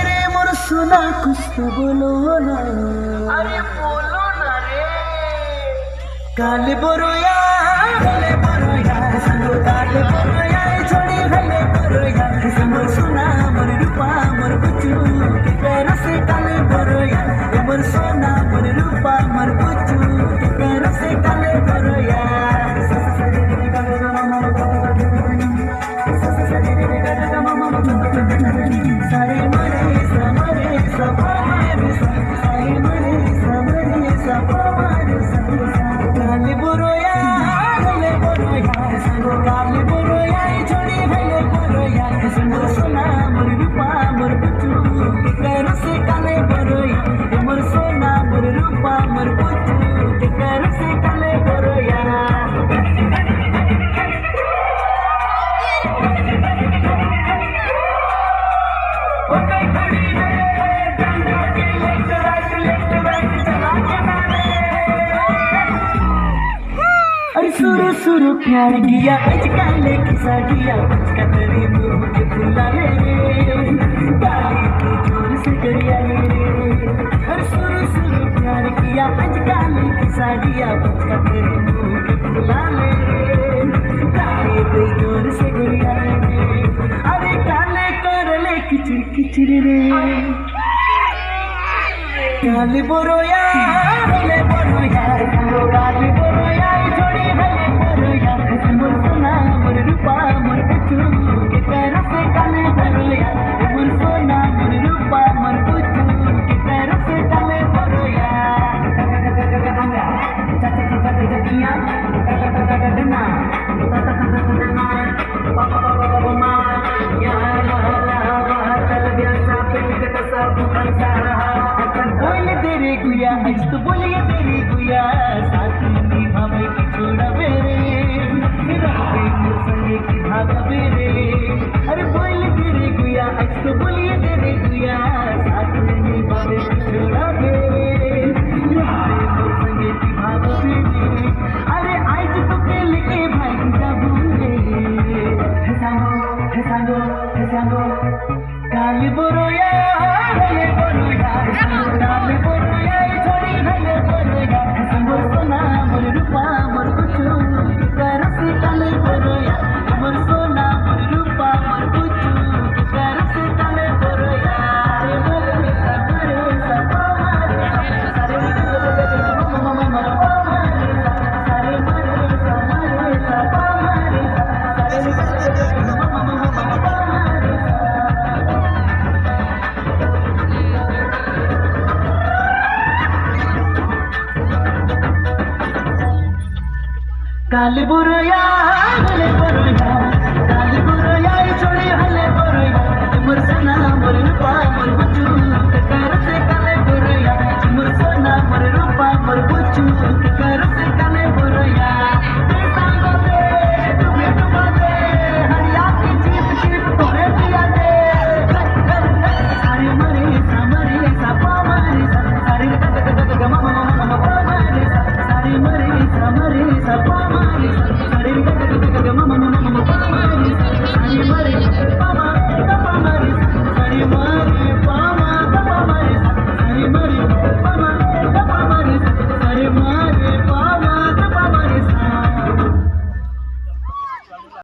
कुछ तो बोलो ना, अरे बोलो ना रे। काले बोरोया संगो काले बोरोया छोड़ी भले बोरोया संगो सुना मोर रूपा मोर बुचू के पैरों से काले बोरोया मोर सोना मोर रूपा मोर बुचू के पैरों से काले बोरोया सारे मरे समरे सब हमारे सारे मरे समरे सब हमारे काले बोरोया संगो काले बोरोया छोड़ी भले बोरोया संगो सोना मोर रूपा मोर बुचू के पैरों से काले बोरोया मोर सोना मोर रूपा मोर बुचू के पैरों से काले बोरोया सुरु सुरु प्यार किया आजकल किसा किया का तेरे मुंह के फुला ले गाली की जोर से गरिया ले हर सुरु सुरु प्यार किया आजकल किसा किया का तेरे मुंह के फुला ले गाली की जोर से गरिया ले अरे काले कर ले किचिर किचिर रे काले बोरोया काले बोरोया काले बोरोया छोड़ी भले बोरोया मोर सोना मोर रूपा मोर बुचू के पैरों से काले बोरोया मोर सोना मोर रूपा मोर बुचू के पैरों से काले बोरोया तेरे गुया आज तो बोलिए तेरे गुया साथ निभावे की छोड़ा मेरे राहे मोर संगे की भागा मेरे अरे बोल तेरे गुया आज तो बोलिए तेरे गुया साथ निभावे की छोड़ा मेरे राहे मोर संगे की भागा मेरे अरे आज तो के लेके भाई जा भूले सांगो काले बोरोया काले बोरोया काले बोरोया छोड़ी भले बोरोया मोर सोना मोर रूपा मोर बुचू के पैरों से काले बोरोया मोर सोना मोर रूपा मोर बुचू के पैरों से काले बोरोया सारे मरे सब हमारे सारे मरे सब हमारे सारे काले बोरोया छोड़ी हले बोरोया मोर सोना मोर रूपा मोर बुचू के पैरों से काले बोरोया मोर सोना मोर रूपा मोर बुचू के पैरों से